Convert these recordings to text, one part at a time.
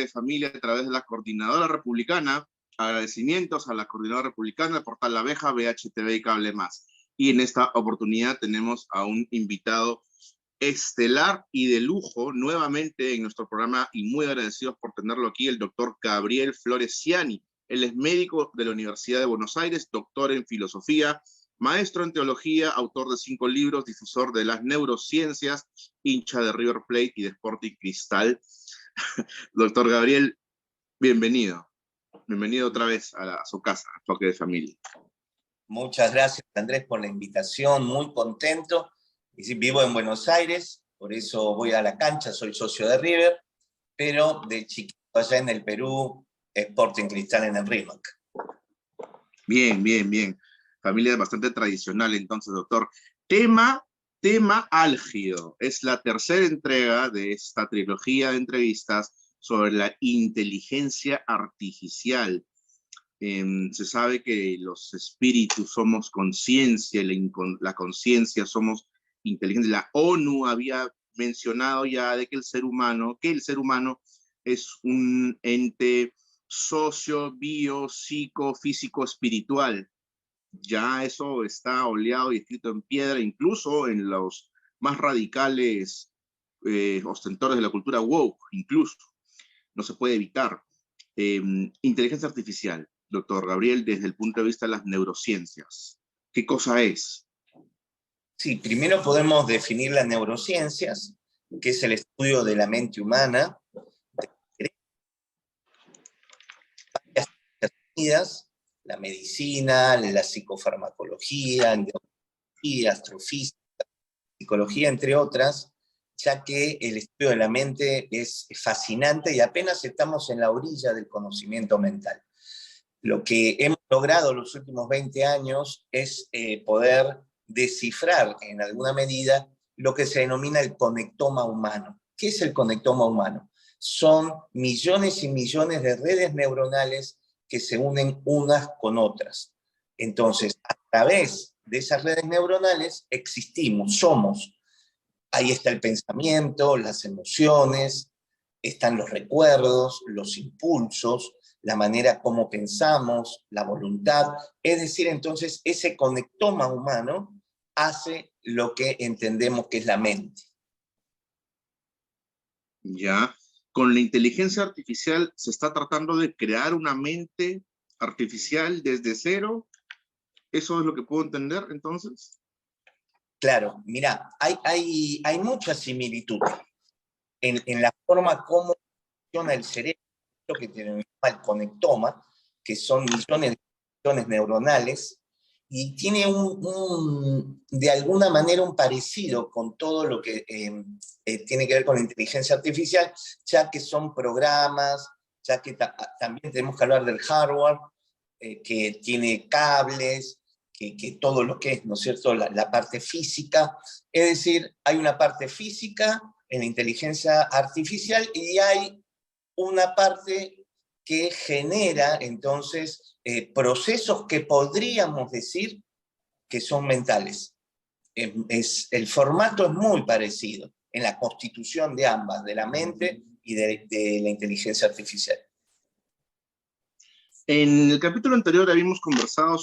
de familia a través de la Coordinadora Republicana. Agradecimientos a la Coordinadora Republicana, el portal La Abeja, BHTV y Cable Más. Y en esta oportunidad tenemos a un invitado estelar y de lujo nuevamente en nuestro programa, y muy agradecidos por tenerlo aquí, el doctor Gabriel Floresiani. Él es médico de la Universidad de Buenos Aires, doctor en filosofía, maestro en teología, autor de 5 libros, difusor de las neurociencias, hincha de River Plate y de Sporting Cristal. Doctor Gabriel, bienvenido. Bienvenido otra vez a su casa, a Toque de Familia. Muchas gracias, Andrés, por la invitación. Muy contento. Vivo en Buenos Aires, por eso voy a la cancha, soy socio de River, pero de chiquito allá en el Perú, Sporting Cristal en el Rímac. Bien, bien, bien. Familia bastante tradicional, entonces, doctor. Tema álgido. Es la tercera entrega de esta trilogía de entrevistas sobre la inteligencia artificial. Se sabe que los espíritus somos conciencia, la conciencia somos inteligencia. La ONU había mencionado ya de que el ser humano es un ente socio, bio, psico, físico, espiritual. Ya eso está oleado y escrito en piedra, incluso en los más radicales ostentores de la cultura woke, incluso. No se puede evitar. Inteligencia artificial, doctor Gabriel, desde el punto de vista de las neurociencias. ¿Qué cosa es? Sí, primero podemos definir las neurociencias, que es el estudio de la mente humana, la medicina, la psicofarmacología, neurología, astrofísica, psicología, entre otras, ya que el estudio de la mente es fascinante y apenas estamos en la orilla del conocimiento mental. Lo que hemos logrado los últimos 20 años es poder descifrar en alguna medida lo que se denomina el conectoma humano. ¿Qué es el conectoma humano? Son millones y millones de redes neuronales que se unen unas con otras. Entonces, a través de esas redes neuronales existimos, somos. Ahí está el pensamiento, las emociones, están los recuerdos, los impulsos, la manera como pensamos, la voluntad. Es decir, entonces, ese conectoma humano hace lo que entendemos que es la mente. Ya, con la inteligencia artificial se está tratando de crear una mente artificial desde cero. ¿Eso es lo que puedo entender, entonces? Claro, mira, hay mucha similitud en la forma como funciona el cerebro, que tiene el conectoma, que son millones de conexiones neuronales, y tiene de alguna manera un parecido con todo lo que tiene que ver con la inteligencia artificial, ya que son programas, ya que también tenemos que hablar del hardware, que tiene cables, que todo lo que es, ¿no es cierto?, la parte física. Es decir, hay una parte física en la inteligencia artificial y hay una parte que genera, entonces, procesos que podríamos decir que son mentales. El formato es muy parecido en la constitución de ambas, de la mente y de la inteligencia artificial. En el capítulo anterior habíamos conversado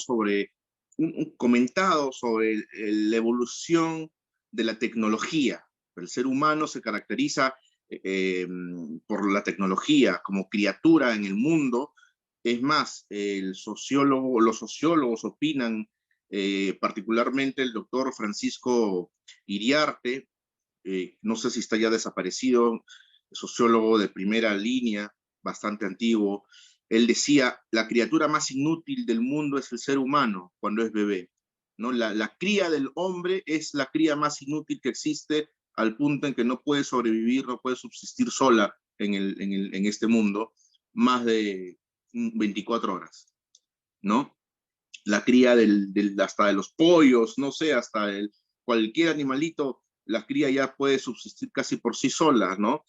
comentado sobre la evolución de la tecnología. El ser humano se caracteriza por la tecnología como criatura en el mundo. Es más, los sociólogos opinan, particularmente el doctor Francisco Iriarte, no sé si está ya desaparecido, sociólogo de primera línea, bastante antiguo. Él decía, la criatura más inútil del mundo es el ser humano cuando es bebé, ¿no? La cría del hombre es la cría más inútil que existe, al punto en que no puede sobrevivir, no puede subsistir sola en este mundo más de 24 horas, ¿no? La cría hasta de los pollos, no sé, hasta cualquier animalito, la cría ya puede subsistir casi por sí sola, ¿no?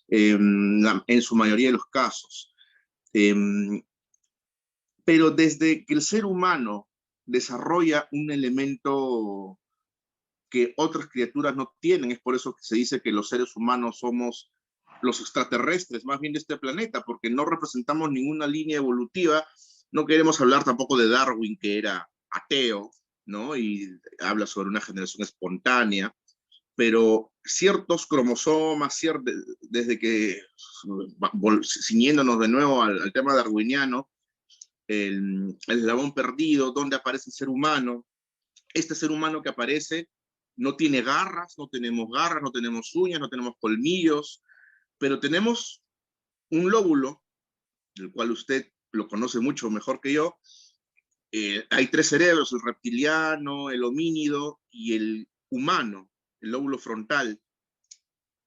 En su mayoría de los casos. Pero desde que el ser humano desarrolla un elemento que otras criaturas no tienen, es por eso que se dice que los seres humanos somos los extraterrestres más bien de este planeta, porque no representamos ninguna línea evolutiva. No queremos hablar tampoco de Darwin, que era ateo, ¿no? Y habla sobre una generación espontánea, pero ciertos cromosomas, desde que, ciñéndonos de nuevo al tema darwiniano, el eslabón perdido, donde aparece el ser humano. Este ser humano que aparece no tiene garras, no tenemos uñas, no tenemos colmillos, pero tenemos un lóbulo, del cual usted lo conoce mucho mejor que yo. Hay 3 cerebros, el reptiliano, el homínido y el humano, el lóbulo frontal.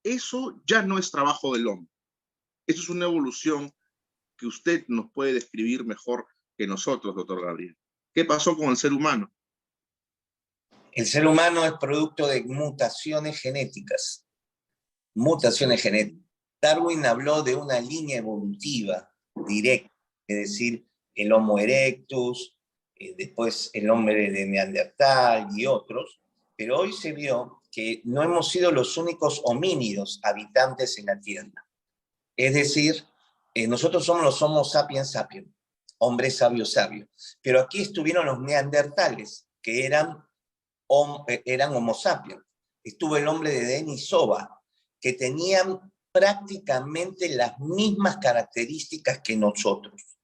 Eso ya no es trabajo del hombre. Eso es una evolución que usted nos puede describir mejor que nosotros, doctor Gabriel. ¿Qué pasó con el ser humano? El ser humano es producto de mutaciones genéticas. Mutaciones genéticas. Darwin habló de una línea evolutiva directa, es decir, el Homo erectus, después el hombre de Neandertal y otros, pero hoy se vio que no hemos sido los únicos homínidos habitantes en la Tierra. Es decir, nosotros somos los Homo sapiens sapiens, hombres sabios sabios, pero aquí estuvieron los neandertales, que eran Homo sapiens. Estuvo el hombre de Denisova, que tenían prácticamente las mismas características que nosotros.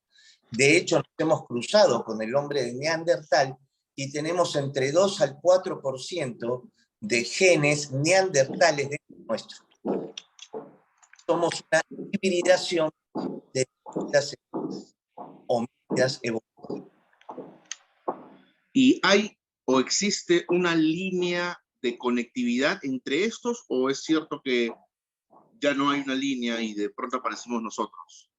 De hecho, nos hemos cruzado con el hombre de Neandertal y tenemos entre 2 al 4% de genes neandertales de nuestro. Somos una hibridación de distintas homínidas evolutivas. ¿Y hay o existe una línea de conectividad entre estos, o es cierto que ya no hay una línea y de pronto aparecemos nosotros?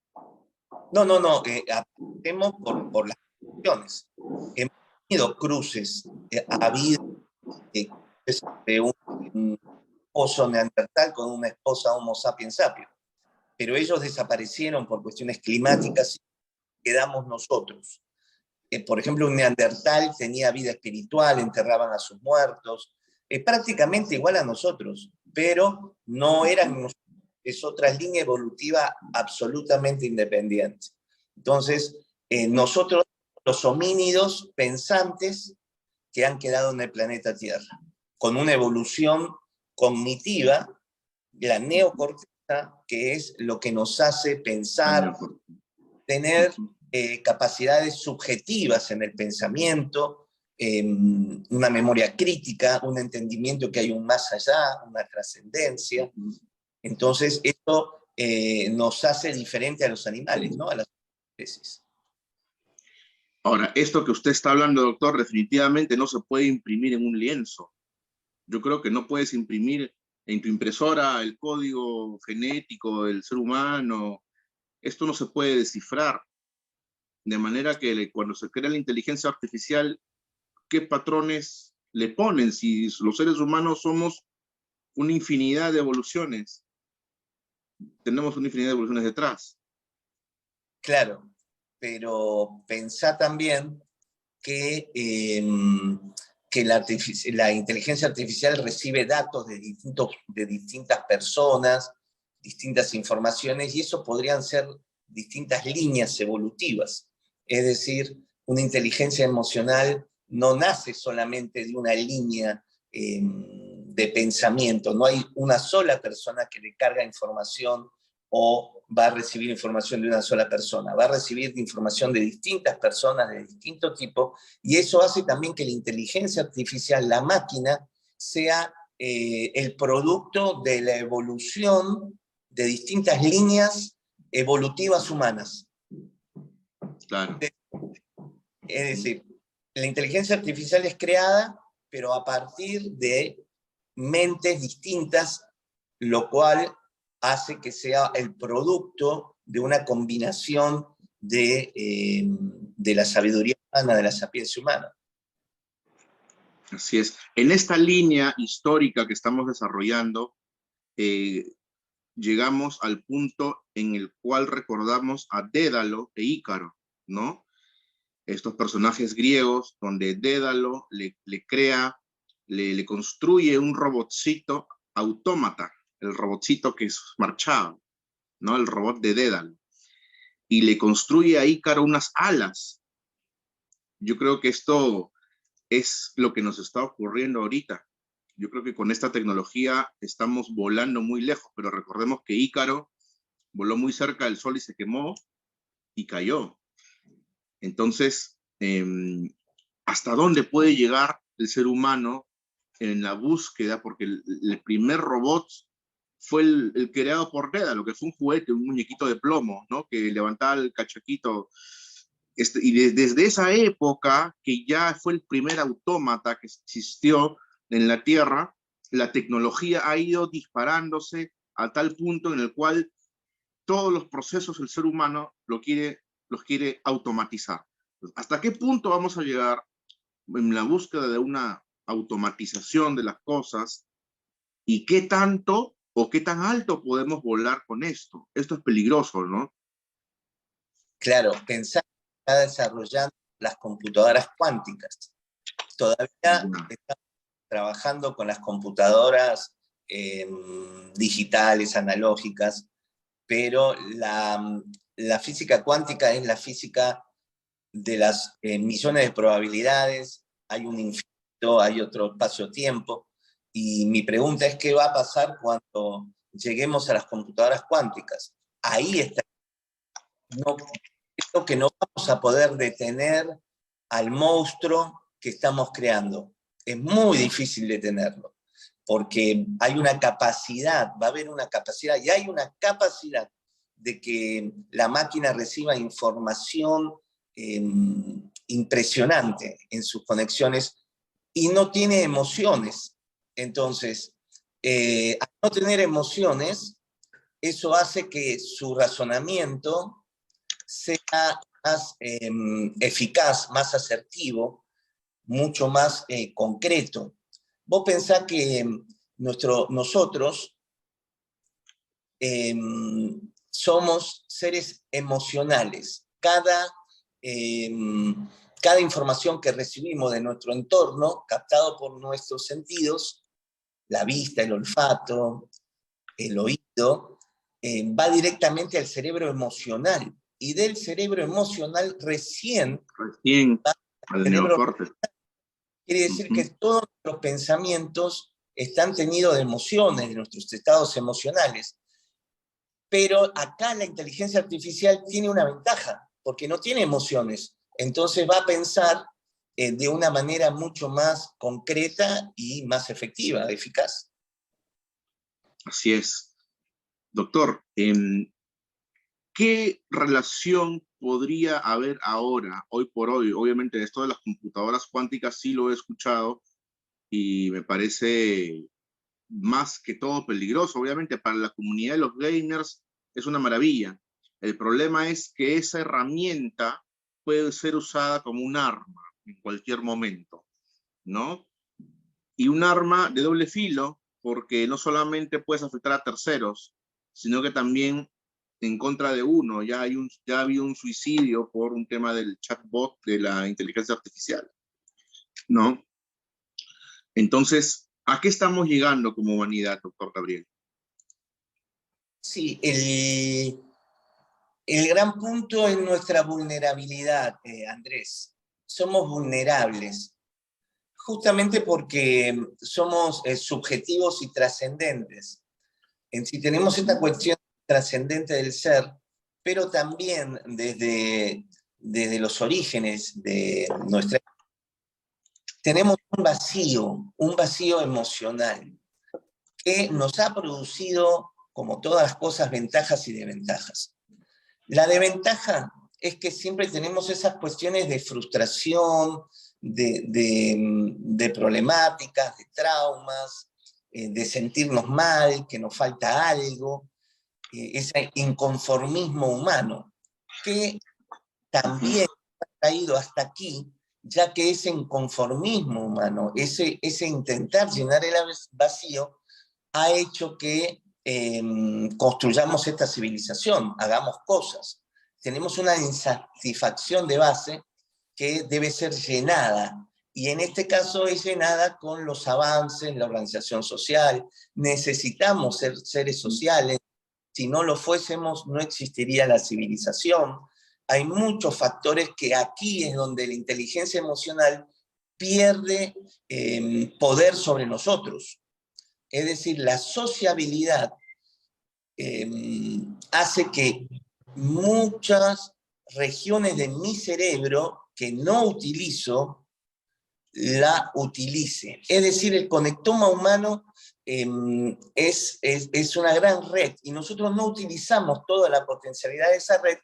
No, aparecemos por las cuestiones. Hemos tenido cruces, ha habido cruces de un esposo neandertal con una esposa Homo sapiens sapiens, pero ellos desaparecieron por cuestiones climáticas y quedamos nosotros. Por ejemplo, un neandertal tenía vida espiritual, enterraban a sus muertos, prácticamente igual a nosotros, pero no eran nosotros. Es otra línea evolutiva absolutamente independiente. Entonces, nosotros, los homínidos pensantes que han quedado en el planeta Tierra, con una evolución cognitiva, la neocorteza, que es lo que nos hace pensar, tener capacidades subjetivas en el pensamiento, una memoria crítica, un entendimiento que hay un más allá, una trascendencia. Entonces, esto nos hace diferente a los animales, ¿no? A las especies. Ahora, esto que usted está hablando, doctor, definitivamente no se puede imprimir en un lienzo. Yo creo que no puedes imprimir en tu impresora el código genético del ser humano. Esto no se puede descifrar. De manera que cuando se crea la inteligencia artificial, ¿qué patrones le ponen? Si los seres humanos somos una infinidad de evoluciones, tenemos una infinidad de evoluciones detrás. Claro, pero pensá también que la inteligencia artificial recibe datos de distintas personas, distintas informaciones, y eso podrían ser distintas líneas evolutivas. Es decir, una inteligencia emocional no nace solamente de una línea de pensamiento, no hay una sola persona que le carga información o va a recibir información de una sola persona, va a recibir información de distintas personas de distinto tipo, y eso hace también que la inteligencia artificial, la máquina, sea el producto de la evolución de distintas líneas evolutivas humanas. Claro. Es decir, la inteligencia artificial es creada, pero a partir de mentes distintas, lo cual hace que sea el producto de una combinación de la sabiduría humana, de la sapiencia humana. Así es. En esta línea histórica que estamos desarrollando, llegamos al punto en el cual recordamos a Dédalo e Ícaro, ¿no? Estos personajes griegos, donde Dédalo le construye un robotcito autómata, el robotcito que marchaba, ¿no? El robot de Dédalo. Y le construye a Ícaro unas alas. Yo creo que esto es lo que nos está ocurriendo ahorita. Yo creo que con esta tecnología estamos volando muy lejos, pero recordemos que Ícaro voló muy cerca del Sol y se quemó y cayó. Entonces, ¿hasta dónde puede llegar el ser humano en la búsqueda? Porque el primer robot fue el creado por Dédalo, que fue un juguete, un muñequito de plomo, ¿no? Que levantaba el cachaquito. Y desde esa época, que ya fue el primer autómata que existió en la Tierra, la tecnología ha ido disparándose a tal punto en el cual todos los procesos el ser humano los quiere automatizar. ¿Hasta qué punto vamos a llegar en la búsqueda de una automatización de las cosas? ¿Y qué tanto o qué tan alto podemos volar con esto? Esto es peligroso, ¿no? Claro, pensar que está desarrollando las computadoras cuánticas. Todavía estamos trabajando con las computadoras digitales, analógicas, pero la física cuántica es la física de las millones de probabilidades, hay un infinito, hay otro espacio-tiempo, y mi pregunta es qué va a pasar cuando lleguemos a las computadoras cuánticas. Ahí está. No, creo que no vamos a poder detener al monstruo que estamos creando. Es muy difícil detenerlo, porque hay una capacidad, va a haber una capacidad, y hay una capacidad de que la máquina reciba información impresionante en sus conexiones y no tiene emociones. Entonces, al no tener emociones, eso hace que su razonamiento sea más eficaz, más asertivo, mucho más concreto. Vos pensás que nosotros somos seres emocionales. Cada información que recibimos de nuestro entorno, captado por nuestros sentidos, la vista, el olfato, el oído, va directamente al cerebro emocional. Y del cerebro emocional recién va al al cerebro. neocorte. Quiere decir que todos nuestros pensamientos están tenidos de emociones, de nuestros estados emocionales. Pero acá la inteligencia artificial tiene una ventaja, porque no tiene emociones. Entonces va a pensar de una manera mucho más concreta y más efectiva, eficaz. Así es. Doctor, ¿qué relación podría haber ahora, hoy por hoy? Obviamente esto de las computadoras cuánticas sí lo he escuchado y me parece más que todo peligroso. Obviamente para la comunidad de los gamers es una maravilla. El problema es que esa herramienta puede ser usada como un arma en cualquier momento, ¿no? Y un arma de doble filo, porque no solamente puedes afectar a terceros, sino que también en contra de uno. Ya había un suicidio por un tema del chatbot de la inteligencia artificial, ¿no? Entonces, ¿a qué estamos llegando como humanidad, doctor Gabriel? Sí, el gran punto es nuestra vulnerabilidad, Andrés. Somos vulnerables, justamente porque somos subjetivos y trascendentes. En sí tenemos esta cuestión trascendente del ser, pero también desde los orígenes de nuestra... Tenemos un vacío emocional, que nos ha producido, como todas las cosas, ventajas y desventajas. La desventaja es que siempre tenemos esas cuestiones de frustración, de problemáticas, de traumas, de sentirnos mal, que nos falta algo, ese inconformismo humano, que también ha traído hasta aquí, ya que ese inconformismo humano, ese intentar llenar el vacío, ha hecho que construyamos esta civilización, hagamos cosas. Tenemos una insatisfacción de base que debe ser llenada, Y en este caso es llenada con los avances, la organización social. Necesitamos ser seres sociales. Si no lo fuésemos, no existiría la civilización. Hay muchos factores que aquí es donde la inteligencia emocional pierde poder sobre nosotros. Es decir, la sociabilidad hace que muchas regiones de mi cerebro que no utilizo, la utilice. Es decir, el conectoma humano es una gran red y nosotros no utilizamos toda la potencialidad de esa red,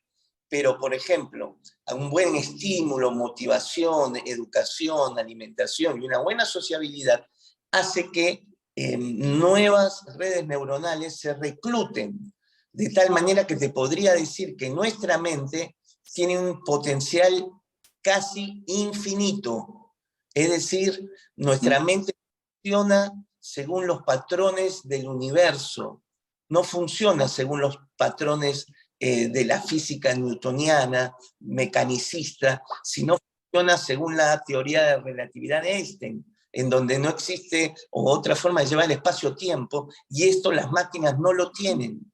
pero, por ejemplo, un buen estímulo, motivación, educación, alimentación y una buena sociabilidad hace que nuevas redes neuronales se recluten, de tal manera que te podría decir que nuestra mente tiene un potencial casi infinito. Es decir, nuestra mente funciona según los patrones del universo, no funciona según los patrones de la física newtoniana, mecanicista, sino funciona según la teoría de relatividad de Einstein, en donde no existe otra forma de llevar el espacio-tiempo, y esto las máquinas no lo tienen.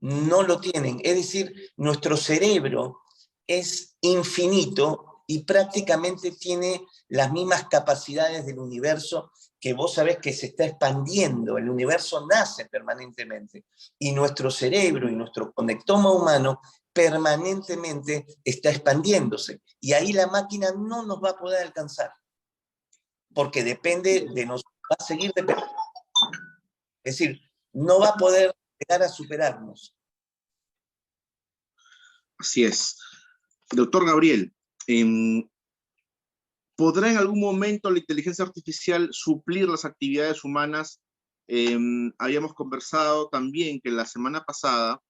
No lo tienen. Es decir, nuestro cerebro es infinito y prácticamente tiene las mismas capacidades del universo, que vos sabés que se está expandiendo. El universo nace permanentemente y nuestro cerebro y nuestro conectoma humano permanentemente está expandiéndose. Y ahí la máquina no nos va a poder alcanzar, porque depende de nosotros, va a seguir dependiendo. Es decir, no va a poder llegar a superarnos. Así es. Doctor Gabriel, ¿podrá en algún momento la inteligencia artificial suplir las actividades humanas? Habíamos conversado también que la semana pasada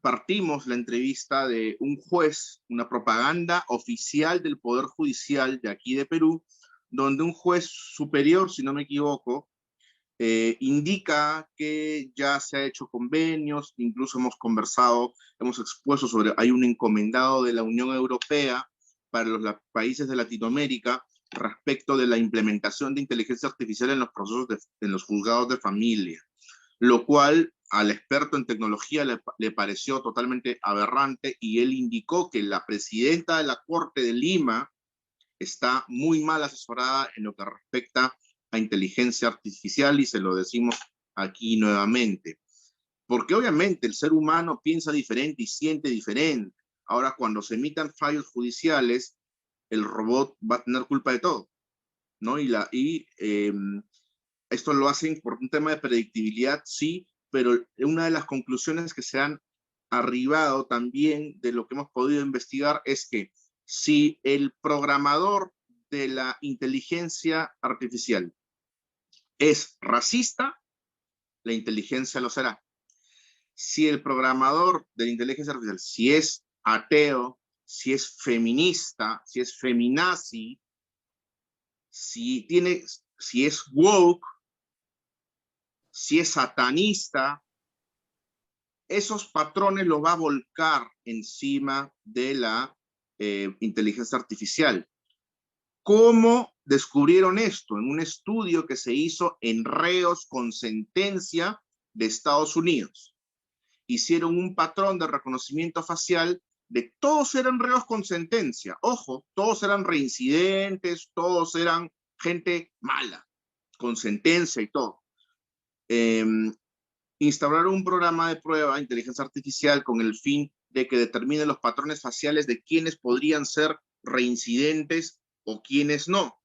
partimos la entrevista de un juez, una propaganda oficial del Poder Judicial de aquí de Perú, donde un juez superior, si no me equivoco, indica que ya se ha hecho convenios, incluso hemos conversado, hemos expuesto sobre, hay un encomendado de la Unión Europea para los países de Latinoamérica respecto de la implementación de inteligencia artificial en los procesos en los juzgados de familia, lo cual al experto en tecnología le pareció totalmente aberrante, y él indicó que la presidenta de la Corte de Lima está muy mal asesorada en lo que respecta a inteligencia artificial, y se lo decimos aquí nuevamente. Porque obviamente el ser humano piensa diferente y siente diferente. Ahora, cuando se emitan fallos judiciales, el robot va a tener culpa de todo, ¿no? Esto lo hacen por un tema de predictibilidad, sí, pero una de las conclusiones que se han arribado también de lo que hemos podido investigar es que si el programador de la inteligencia artificial es racista, la inteligencia lo será. Si el programador de la inteligencia artificial, si es ateo, si es feminista, si es feminazi, si es woke, si es satanista, esos patrones los va a volcar encima de la inteligencia artificial. ¿Cómo descubrieron esto? En un estudio que se hizo en reos con sentencia de Estados Unidos. Hicieron un patrón de reconocimiento facial de todos eran reos con sentencia. Ojo, todos eran reincidentes, todos eran gente mala, con sentencia y todo. Instauraron un programa de prueba de inteligencia artificial con el fin de que determine los patrones faciales de quienes podrían ser reincidentes o quienes no.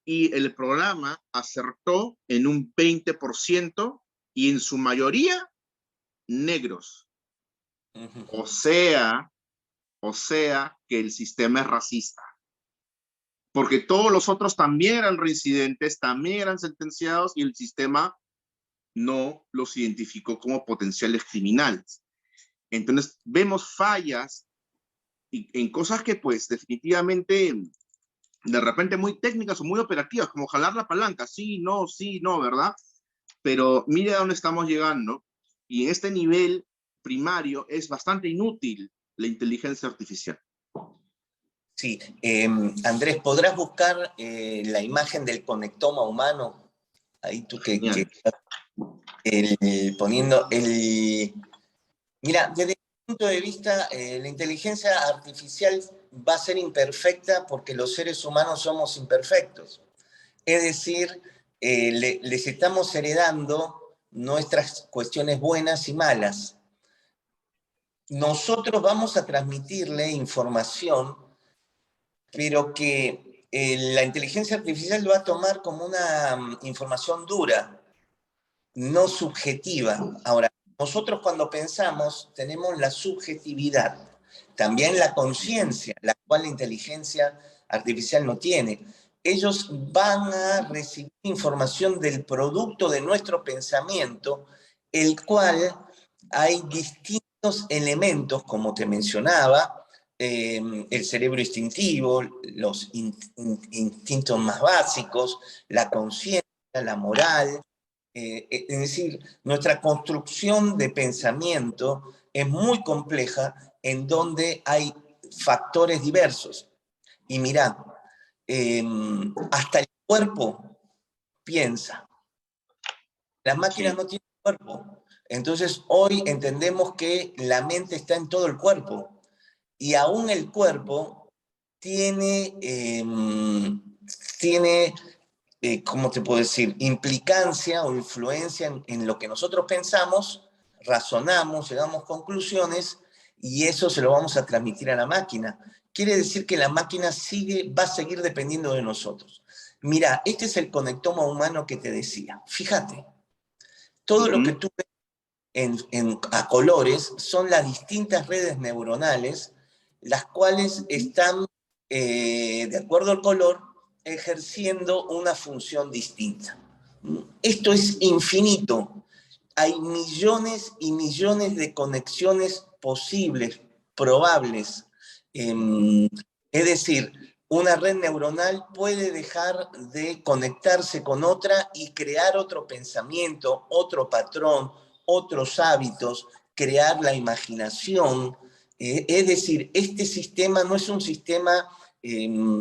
Y el programa acertó en un 20% y en su mayoría negros. O sea que el sistema es racista. Porque todos los otros también eran reincidentes, también eran sentenciados, y el sistema no los identificó como potenciales criminales. Entonces vemos fallas en cosas que pues definitivamente de repente muy técnicas o muy operativas, como jalar la palanca, sí, no, ¿verdad? Pero mire a dónde estamos llegando, y en este nivel primario es bastante inútil la inteligencia artificial. Sí, Andrés, ¿podrás buscar la imagen del conectoma humano? Ahí tú que Genial. poniendo el... Mira, desde mi punto de vista, la inteligencia artificial va a ser imperfecta porque los seres humanos somos imperfectos. Es decir, les estamos heredando nuestras cuestiones buenas y malas. Nosotros vamos a transmitirle información, pero que la inteligencia artificial lo va a tomar como una información dura, no subjetiva. Ahora, nosotros cuando pensamos tenemos la subjetividad, también la conciencia, la cual la inteligencia artificial no tiene. Ellos van a recibir información del producto de nuestro pensamiento, el cual hay distintos elementos, como te mencionaba, el cerebro instintivo, los instintos más básicos, la conciencia, la moral, es decir, nuestra construcción de pensamiento es muy compleja en donde hay factores diversos. Y mirá, hasta el cuerpo piensa. Las máquinas Sí. no tienen cuerpo. Entonces hoy entendemos que la mente está en todo el cuerpo. Y aún el cuerpo tiene, tiene ¿cómo te puedo decir?, implicancia o influencia en lo que nosotros pensamos, razonamos, llegamos a conclusiones y eso se lo vamos a transmitir a la máquina. Quiere decir que la máquina va a seguir dependiendo de nosotros. Mira, este es el conectoma humano que te decía. Fíjate, todo lo que Ujú. tú ves a colores son las distintas redes neuronales, las cuales están, de acuerdo al color, ejerciendo una función distinta. Esto es infinito. Hay millones y millones de conexiones posibles, probables. Es decir, una red neuronal puede dejar de conectarse con otra y crear otro pensamiento, otro patrón, otros hábitos, crear la imaginación. Es decir, este sistema no es un sistema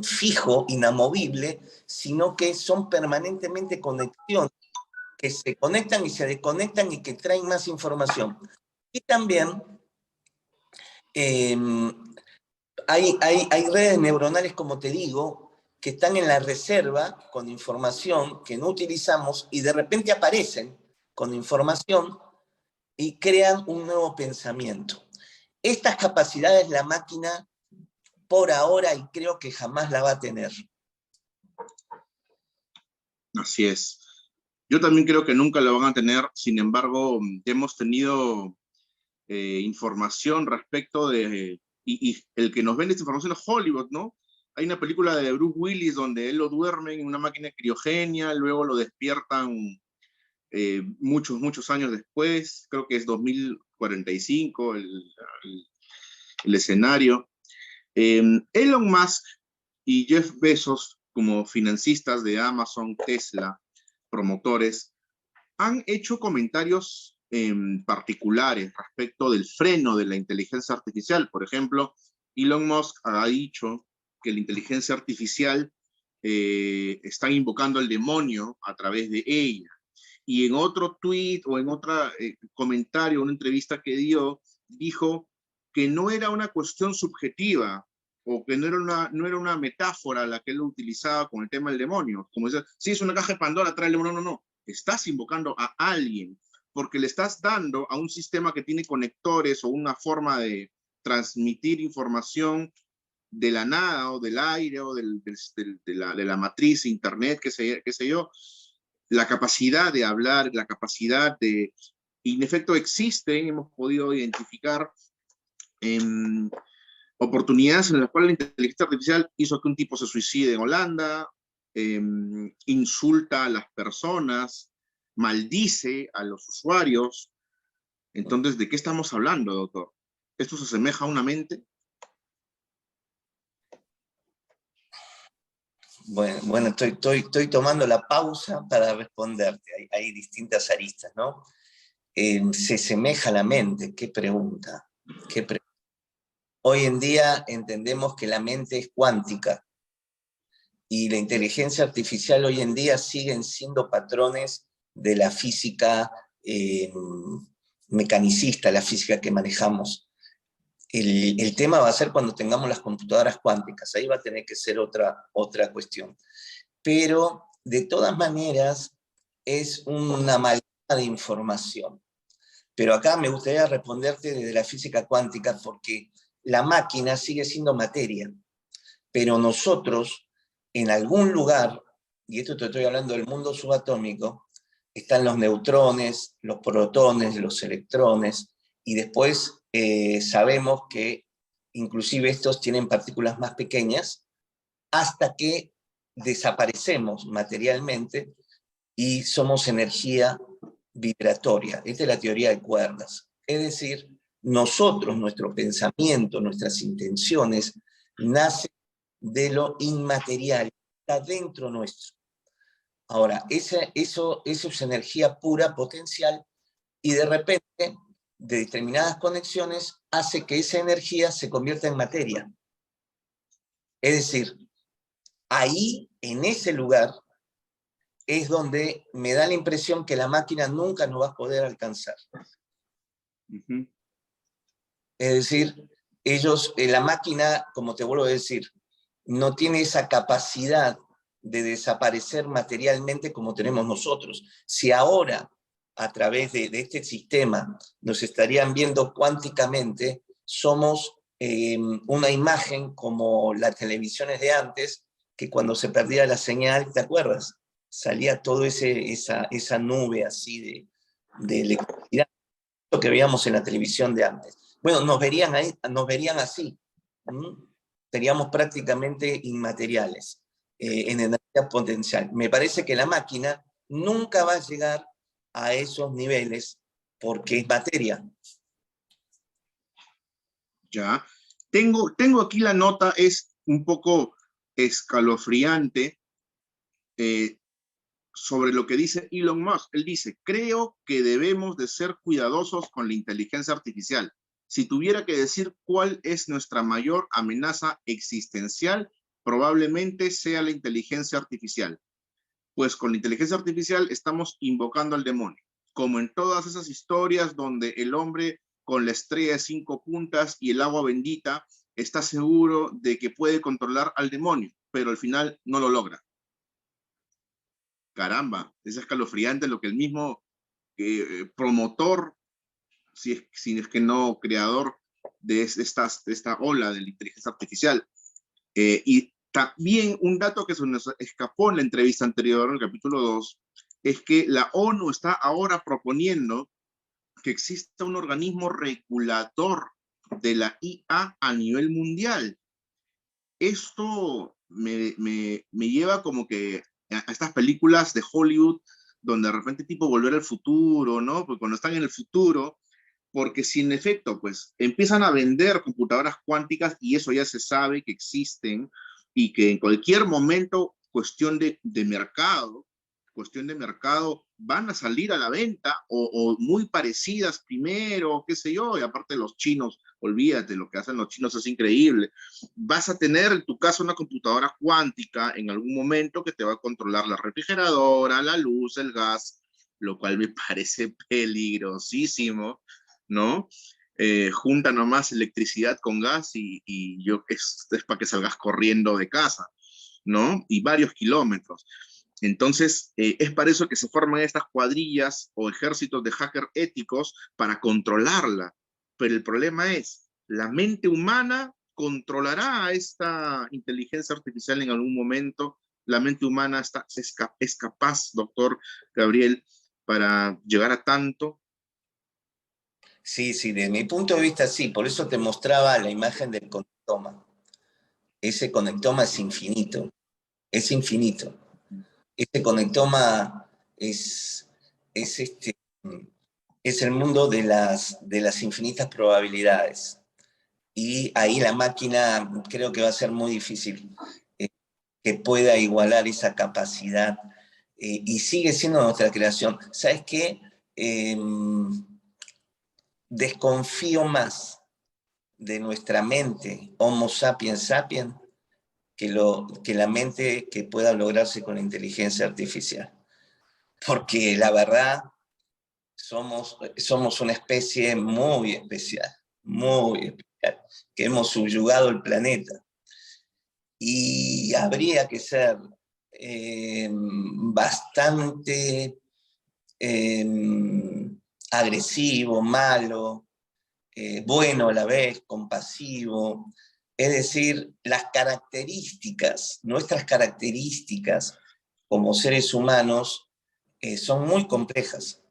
fijo, inamovible, sino que son permanentemente conexiones que se conectan y se desconectan y que traen más información. Y también eh, hay redes neuronales, como te digo, que están en la reserva con información que no utilizamos y de repente aparecen con información y crean un nuevo pensamiento. Estas capacidades la máquina por ahora y creo que jamás la va a tener. Así es. Yo también creo que nunca lo van a tener, sin embargo, hemos tenido información respecto de, y el que nos vende esta información es Hollywood, ¿no? Hay una película de Bruce Willis donde él lo duermen en una máquina criogenia, luego lo despiertan muchos años después, creo que es 2045 el escenario. Elon Musk y Jeff Bezos, como financistas de Amazon, Tesla, promotores, han hecho comentarios particulares respecto del freno de la inteligencia artificial. Por ejemplo, Elon Musk ha dicho que la inteligencia artificial está invocando al demonio a través de ella. Y en otro tweet o en otro comentario, una entrevista que dio, dijo que no era una cuestión subjetiva o que no era una metáfora la que él utilizaba con el tema del demonio. Como dice, sí, es una caja de Pandora, trae el demonio. No. Estás invocando a alguien porque le estás dando a un sistema que tiene conectores o una forma de transmitir información de la nada o del aire o de la matriz internet, qué sé yo, la capacidad de hablar, la capacidad de, y en efecto existen, hemos podido identificar oportunidades en las cuales la inteligencia artificial hizo que un tipo se suicide en Holanda, insulta a las personas, maldice a los usuarios. Entonces, ¿de qué estamos hablando, doctor? ¿Esto se asemeja a una mente? Bueno, estoy tomando la pausa para responderte. Hay distintas aristas, ¿no? Se semeja a la mente. ¿Qué pregunta? ¿Qué pregunta? Hoy en día entendemos que la mente es cuántica y la inteligencia artificial hoy en día siguen siendo patrones de la física mecanicista, la física que manejamos. El tema va a ser cuando tengamos las computadoras cuánticas, ahí va a tener que ser otra cuestión. Pero de todas maneras es una amalgama de información. Pero acá me gustaría responderte desde la física cuántica porque la máquina sigue siendo materia, pero nosotros en algún lugar, y esto te estoy hablando del mundo subatómico, están los neutrones, los protones, los electrones, y después sabemos que inclusive estos tienen partículas más pequeñas hasta que desaparecemos materialmente y somos energía vibratoria. Esta es la teoría de cuerdas. Es decir, nosotros, nuestro pensamiento, nuestras intenciones, nacen de lo inmaterial, está dentro nuestro. Ahora, eso es energía pura, potencial, y de repente, de determinadas conexiones, hace que esa energía se convierta en materia. Es decir, ahí, en ese lugar, es donde me da la impresión que la máquina nunca nos va a poder alcanzar. Uh-huh. Es decir, la máquina, como te vuelvo a decir, no tiene esa capacidad de desaparecer materialmente como tenemos nosotros. Si ahora, a través de este sistema, nos estarían viendo cuánticamente, somos una imagen como las televisiones de antes, que cuando se perdía la señal, ¿te acuerdas? Salía toda esa nube así de electricidad, lo que veíamos en la televisión de antes. Bueno, nos verían así. Seríamos prácticamente inmateriales en energía potencial. Me parece que la máquina nunca va a llegar a esos niveles porque es materia. Ya. Tengo aquí la nota, es un poco escalofriante sobre lo que dice Elon Musk. Él dice, creo que debemos de ser cuidadosos con la inteligencia artificial. Si tuviera que decir cuál es nuestra mayor amenaza existencial, probablemente sea la inteligencia artificial. Pues con la inteligencia artificial estamos invocando al demonio, como en todas esas historias donde el hombre con la estrella de 5 puntas y el agua bendita está seguro de que puede controlar al demonio, pero al final no lo logra. Caramba, es escalofriante lo que el mismo promotor, si es que no creador de esta ola de la inteligencia artificial. Y también un dato que se nos escapó en la entrevista anterior, en el capítulo 2, es que la ONU está ahora proponiendo que exista un organismo regulador de la IA a nivel mundial. Esto me lleva como que a estas películas de Hollywood donde de repente tipo Volver al Futuro, ¿no? Porque cuando están en el futuro, porque si en efecto, pues empiezan a vender computadoras cuánticas y eso ya se sabe que existen y que en cualquier momento, cuestión de mercado, van a salir a la venta o muy parecidas primero, qué sé yo, y aparte los chinos, olvídate, lo que hacen los chinos es increíble. Vas a tener en tu casa una computadora cuántica en algún momento que te va a controlar la refrigeradora, la luz, el gas, lo cual me parece peligrosísimo, ¿no? Junta nomás electricidad con gas y es para que salgas corriendo de casa, ¿no? Y varios kilómetros. Entonces, es para eso que se forman estas cuadrillas o ejércitos de hackers éticos para controlarla. Pero el problema es, la mente humana controlará a esta inteligencia artificial en algún momento. La mente humana es capaz, doctor Gabriel, para llegar a tanto. Sí, desde mi punto de vista sí, por eso te mostraba la imagen del conectoma. Ese conectoma es infinito, infinito. Ese conectoma es el mundo de las infinitas probabilidades. Y ahí la máquina creo que va a ser muy difícil que pueda igualar esa capacidad. Y sigue siendo nuestra creación. ¿Sabes qué? Desconfío más de nuestra mente, Homo sapiens sapiens, que la mente que pueda lograrse con la inteligencia artificial. Porque la verdad, somos una especie muy especial, que hemos subyugado el planeta. Y habría que ser bastante agresivo, malo, bueno a la vez, compasivo. Es decir, nuestras características como seres humanos son muy complejas.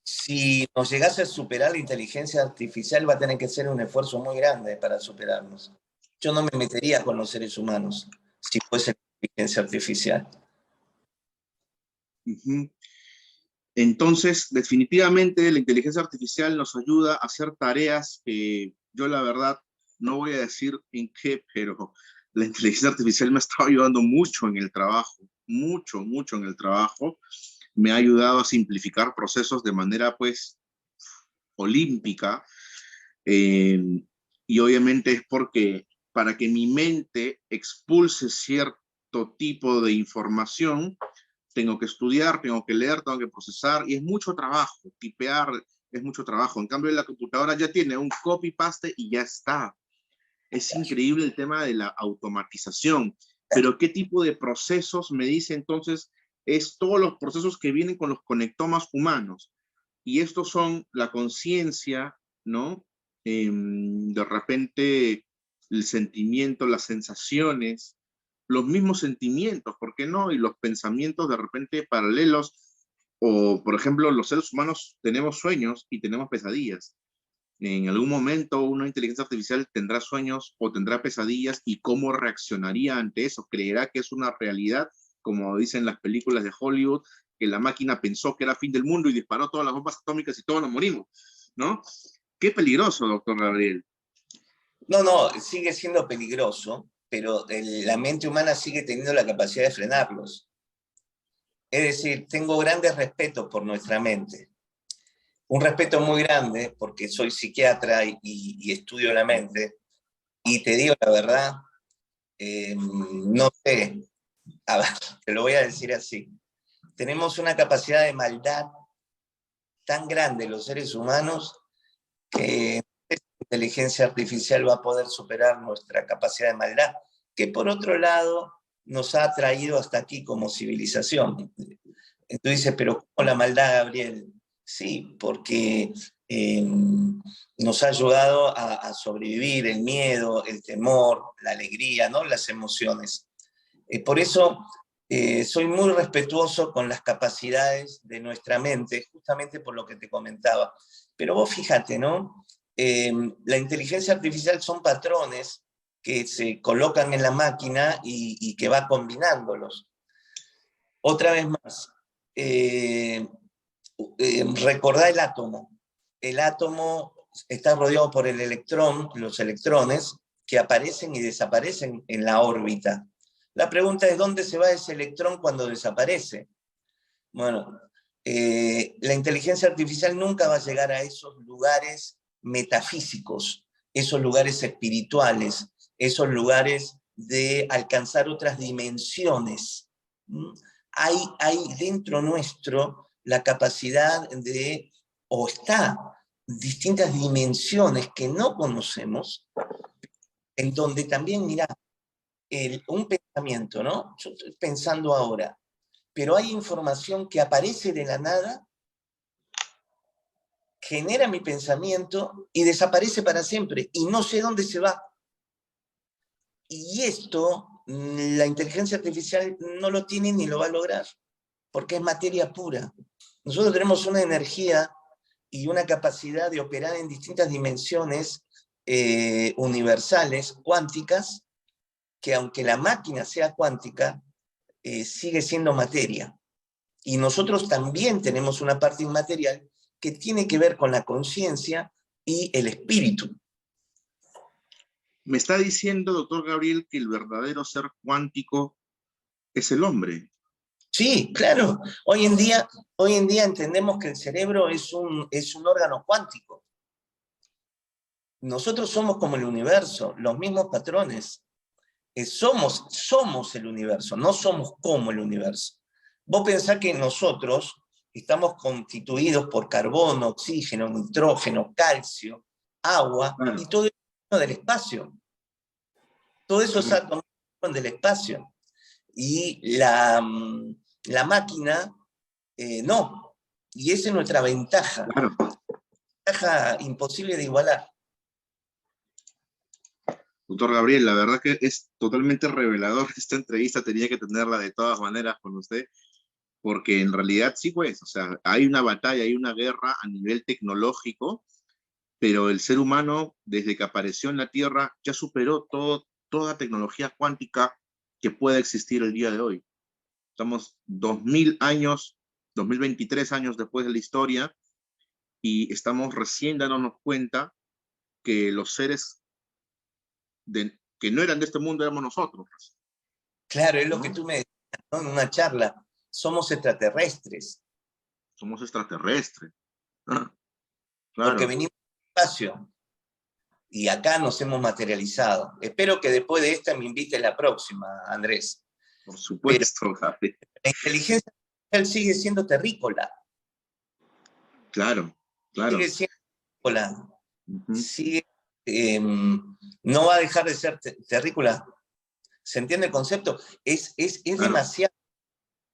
Si nos llegase a superar la inteligencia artificial, va a tener que ser un esfuerzo muy grande para superarnos. Yo no me metería con los seres humanos si fuese inteligencia artificial. Uh-huh. Entonces, definitivamente la inteligencia artificial nos ayuda a hacer tareas que yo la verdad no voy a decir en qué, pero la inteligencia artificial me ha estado ayudando mucho en el trabajo, mucho en el trabajo. Me ha ayudado a simplificar procesos de manera pues olímpica, y obviamente es porque para que mi mente expulse cierto tipo de información, tengo que estudiar, tengo que leer, tengo que procesar, y es mucho trabajo, tipear es mucho trabajo. En cambio, la computadora ya tiene un copy-paste y ya está. Es increíble el tema de la automatización, pero ¿qué tipo de procesos me dice entonces? Es todos los procesos que vienen con los conectomas humanos. Y estos son la conciencia, ¿no? De repente el sentimiento, las sensaciones, los mismos sentimientos, ¿por qué no? Y los pensamientos de repente paralelos, o por ejemplo, los seres humanos tenemos sueños y tenemos pesadillas. En algún momento una inteligencia artificial tendrá sueños o tendrá pesadillas, y cómo reaccionaría ante eso. ¿Creerá que es una realidad, como dicen las películas de Hollywood, que la máquina pensó que era fin del mundo y disparó todas las bombas atómicas y todos nos morimos, ¿no? Qué peligroso, doctor Gabriel. No, sigue siendo peligroso, pero la mente humana sigue teniendo la capacidad de frenarlos. Es decir, tengo grandes respetos por nuestra mente. Un respeto muy grande, porque soy psiquiatra y estudio la mente, y te digo la verdad, no sé, a ver, te lo voy a decir así. Tenemos una capacidad de maldad tan grande los seres humanos que la inteligencia artificial va a poder superar nuestra capacidad de maldad, que por otro lado nos ha traído hasta aquí como civilización. Tú dices, pero ¿cómo la maldad, Gabriel? Sí, porque nos ha ayudado a sobrevivir el miedo, el temor, la alegría, ¿no? Las emociones. Por eso soy muy respetuoso con las capacidades de nuestra mente, justamente por lo que te comentaba. Pero vos fíjate, ¿no? La inteligencia artificial son patrones que se colocan en la máquina y que va combinándolos. Otra vez más, recordá el átomo. El átomo está rodeado por el electrón, los electrones, que aparecen y desaparecen en la órbita. La pregunta es, ¿dónde se va ese electrón cuando desaparece? Bueno, la inteligencia artificial nunca va a llegar a esos lugares metafísicos, esos lugares espirituales, esos lugares de alcanzar otras dimensiones. Hay dentro nuestro la capacidad de, o está, distintas dimensiones que no conocemos, en donde también, mirá, un pensamiento, ¿no? Yo estoy pensando ahora, pero hay información que aparece de la nada, genera mi pensamiento y desaparece para siempre, y no sé dónde se va. Y esto, la inteligencia artificial no lo tiene ni lo va a lograr, porque es materia pura. Nosotros tenemos una energía y una capacidad de operar en distintas dimensiones universales, cuánticas, que aunque la máquina sea cuántica, sigue siendo materia. Y nosotros también tenemos una parte inmaterial que tiene que ver con la conciencia y el espíritu. Me está diciendo, doctor Gabriel, que el verdadero ser cuántico es el hombre. Sí, claro. Hoy en día entendemos que el cerebro es un órgano cuántico. nosotros somos como el universo, los mismos patrones. Somos el universo, no somos como el universo. Vos pensás que nosotros estamos constituidos por carbono, oxígeno, nitrógeno, calcio, agua, Claro, y todo eso del espacio. Todos esos claro, átomos son del espacio. Y la máquina, no. Y esa es nuestra ventaja. claro. Ventaja imposible de igualar. Doctor Gabriel, la verdad que es totalmente revelador esta entrevista, tenía que tenerla de todas maneras con usted, porque en realidad sí, pues, o sea, hay una batalla, hay una guerra a nivel tecnológico, pero el ser humano, desde que apareció en la Tierra, ya superó toda tecnología cuántica que pueda existir el día de hoy. Estamos 2000 años, 2023 años después de la historia, y estamos recién dándonos cuenta que los seres que no eran de este mundo éramos nosotros, Claro, es lo que ¿no? tú me decías, ¿no? En una charla. Somos extraterrestres, Somos extraterrestres. Ah, porque claro, venimos del espacio y acá nos hemos materializado. Espero que después de esta me invites la próxima, Andrés. por Pero supuesto, Gabriel. la inteligencia artificial sigue siendo terrícola, Claro, sigue claro. siendo terrícola, Ujú, sigue, no va a dejar de ser terrícola. ¿Se entiende el concepto? Es claro, demasiado.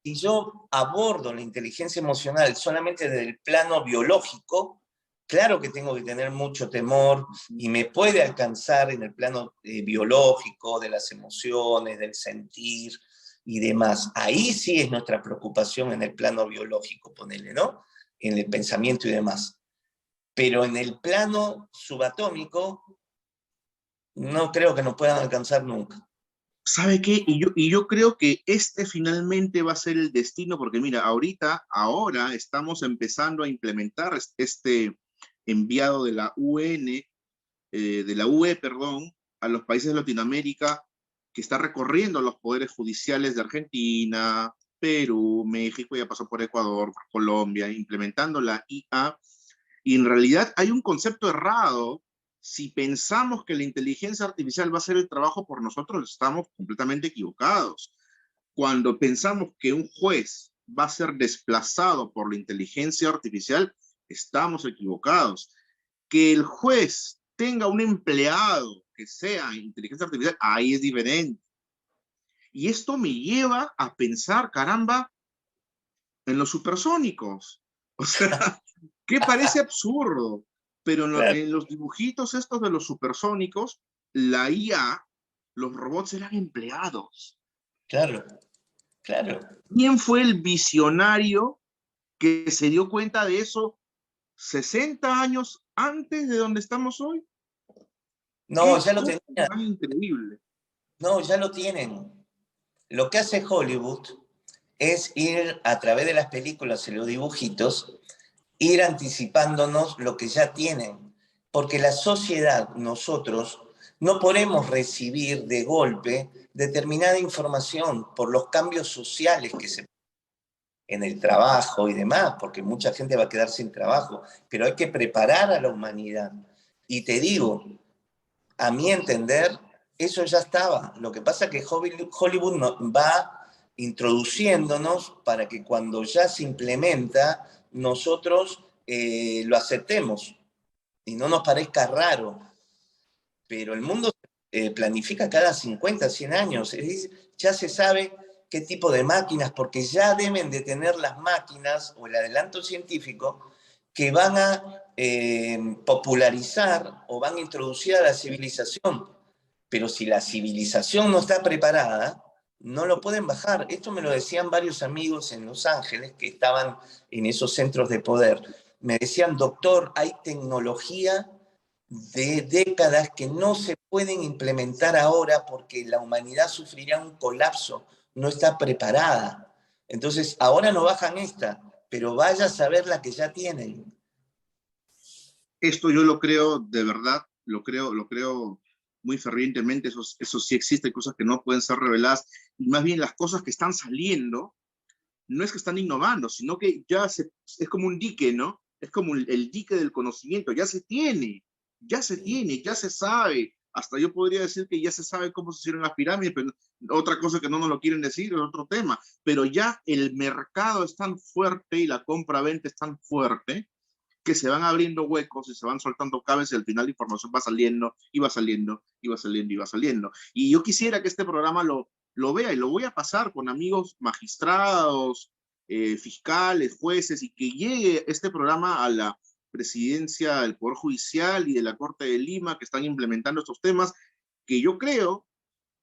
Si yo abordo la inteligencia emocional solamente desde el plano biológico, claro que tengo que tener mucho temor y me puede alcanzar en el plano biológico, de las emociones, del sentir y demás. Ahí sí es nuestra preocupación en el plano biológico, ponele, ¿no? En el pensamiento y demás. Pero en el plano subatómico, no creo que nos puedan alcanzar nunca. ¿sabe qué? Y yo creo que este finalmente va a ser el destino, porque mira, ahora estamos empezando a implementar este enviado de la UN, de la UE, perdón, a los países de Latinoamérica, que está recorriendo los poderes judiciales de Argentina, Perú, México, ya pasó por Ecuador, por Colombia, implementando la IA. Y en realidad hay un concepto errado. Si pensamos que la inteligencia artificial va a hacer el trabajo por nosotros, estamos completamente equivocados. Cuando pensamos que un juez va a ser desplazado por la inteligencia artificial, estamos equivocados. Que el juez tenga un empleado que sea inteligencia artificial, ahí es diferente. Y esto me lleva a pensar, caramba, en los supersónicos. O sea, que parece absurdo, pero Claro, en los dibujitos estos de los supersónicos, la IA, los robots eran empleados. claro, claro. ¿Quién fue el visionario que se dio cuenta de eso 60 años antes de donde estamos hoy? No, Qué ya lo cosa tenía. más increíble. No, ya lo tienen. Lo que hace Hollywood es ir a través de las películas y los dibujitos, ir anticipándonos lo que ya tienen. Porque la sociedad, nosotros, no podemos recibir de golpe determinada información por los cambios sociales que se en el trabajo y demás, porque mucha gente va a quedar sin trabajo, pero hay que preparar a la humanidad. Y te digo, a mi entender, eso ya estaba. Lo que pasa es que Hollywood va introduciéndonos para que cuando ya se implementa, nosotros lo aceptemos y no nos parezca raro. Pero el mundo planifica cada 50, 100 años. Es decir, ya se sabe qué tipo de máquinas, porque ya deben de tener las máquinas o el adelanto científico que van a popularizar o van a introducir a la civilización. Pero si la civilización no está preparada, no lo pueden bajar. Esto me lo decían varios amigos en Los Ángeles que estaban en esos centros de poder. Me decían, doctor, hay tecnología de décadas que no se pueden implementar ahora porque la humanidad sufrirá un colapso, no está preparada. Entonces, ahora no bajan esta, pero vaya a saber la que ya tienen. Esto yo lo creo de verdad, lo creo muy fervientemente, eso sí existe, cosas que no pueden ser reveladas, y más bien las cosas que están saliendo, no es que están innovando, sino que es como un dique, ¿no? Es como el dique del conocimiento, ya se tiene. ya se tiene, ya se sabe. Hasta yo podría decir que ya se sabe cómo se hicieron las pirámides, pero otra cosa que no nos lo quieren decir es otro tema. Pero ya el mercado es tan fuerte y la compra-venta es tan fuerte que se van abriendo huecos y se van soltando cabezas y al final la información va saliendo y va saliendo y va saliendo y va saliendo. Y yo quisiera que este programa lo vea y lo voy a pasar con amigos magistrados, fiscales, jueces, y que llegue este programa a la presidencia del Poder Judicial y de la Corte de Lima, que están implementando estos temas, que yo creo,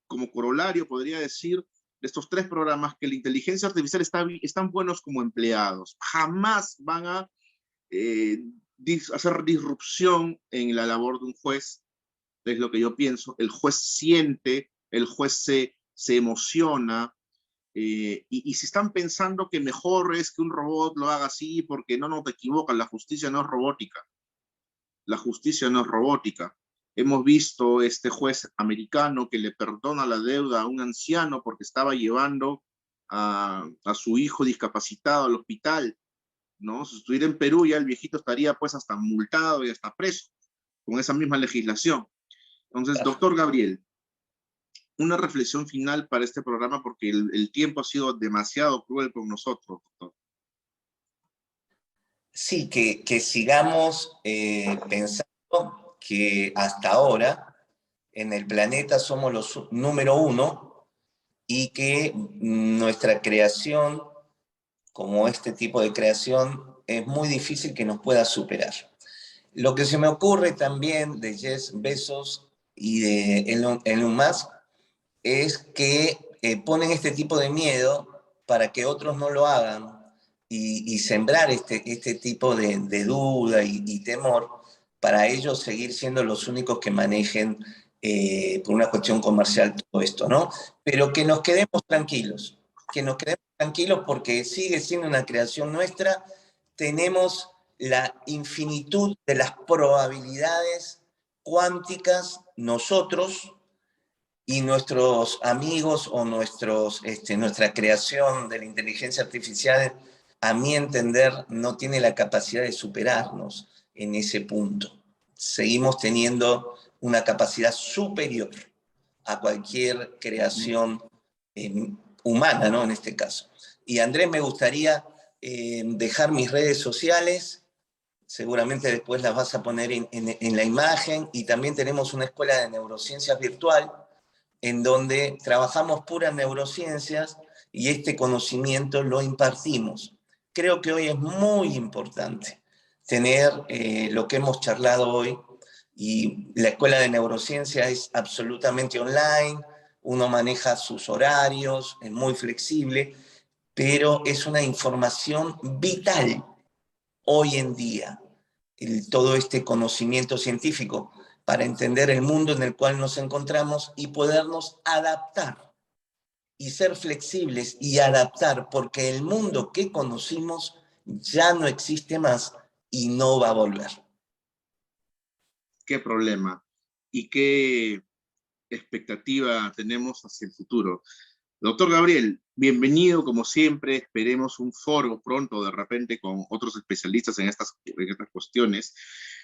como corolario, podría decir, de estos 3 programas, que la inteligencia artificial están buenos como empleados. Jamás van a hacer disrupción en la labor de un juez, es lo que yo pienso. El juez siente, el juez se emociona, y si están pensando que mejor es que un robot lo haga así, porque no te equivocas, la justicia no es robótica. La justicia no es robótica. Hemos visto este juez americano que le perdona la deuda a un anciano porque estaba llevando a su hijo discapacitado al hospital, ¿no? Si estuviera en Perú ya el viejito estaría pues hasta multado y hasta preso con esa misma legislación. Entonces, doctor Gabriel, una reflexión final para este programa porque el tiempo ha sido demasiado cruel con nosotros, doctor. Sí, que sigamos pensando que hasta ahora en el planeta somos los número 1 y que nuestra creación, como este tipo de creación, es muy difícil que nos pueda superar. Lo que se me ocurre también de Jeff Bezos y de Elon Musk es que ponen este tipo de miedo para que otros no lo hagan y sembrar este tipo de duda y temor para ellos seguir siendo los únicos que manejen por una cuestión comercial todo esto, ¿no? Pero que nos quedemos tranquilos porque sigue siendo una creación nuestra, tenemos la infinitud de las probabilidades cuánticas nosotros y nuestros amigos o nuestra creación de la inteligencia artificial, a mi entender, no tiene la capacidad de superarnos en ese punto. Seguimos teniendo una capacidad superior a cualquier creación humana, ¿no? En este caso. Y Andrés, me gustaría dejar mis redes sociales, seguramente después las vas a poner en la imagen, y también tenemos una escuela de neurociencias virtual en donde trabajamos puras neurociencias y este conocimiento lo impartimos. Creo que hoy es muy importante tener lo que hemos charlado hoy, y la escuela de neurociencia es absolutamente online, uno maneja sus horarios, es muy flexible, pero es una información vital hoy en día, todo este conocimiento científico para entender el mundo en el cual nos encontramos y podernos adaptar y ser flexibles y adaptar, porque el mundo que conocimos ya no existe más y no va a volver. ¿Qué problema? ¿Y qué expectativa tenemos hacia el futuro? Doctor Gabriel, bienvenido como siempre. Esperemos un foro pronto de repente con otros especialistas en estas cuestiones.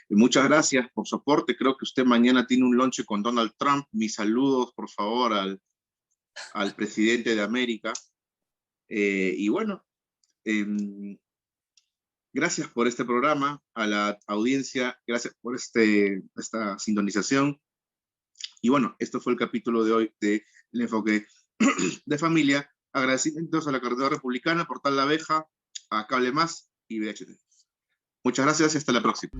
Y muchas gracias por su aporte. Creo que usted mañana tiene un lunch con Donald Trump. Mis saludos, por favor, al presidente de América. Y bueno, gracias por este programa, a la audiencia, gracias por esta sintonización. Y bueno, esto fue el capítulo de hoy de El Enfoque de Familia. Agradecimientos a la Carretera Republicana, Portal La Abeja, a Cable Más y VHD. Muchas gracias y hasta la próxima.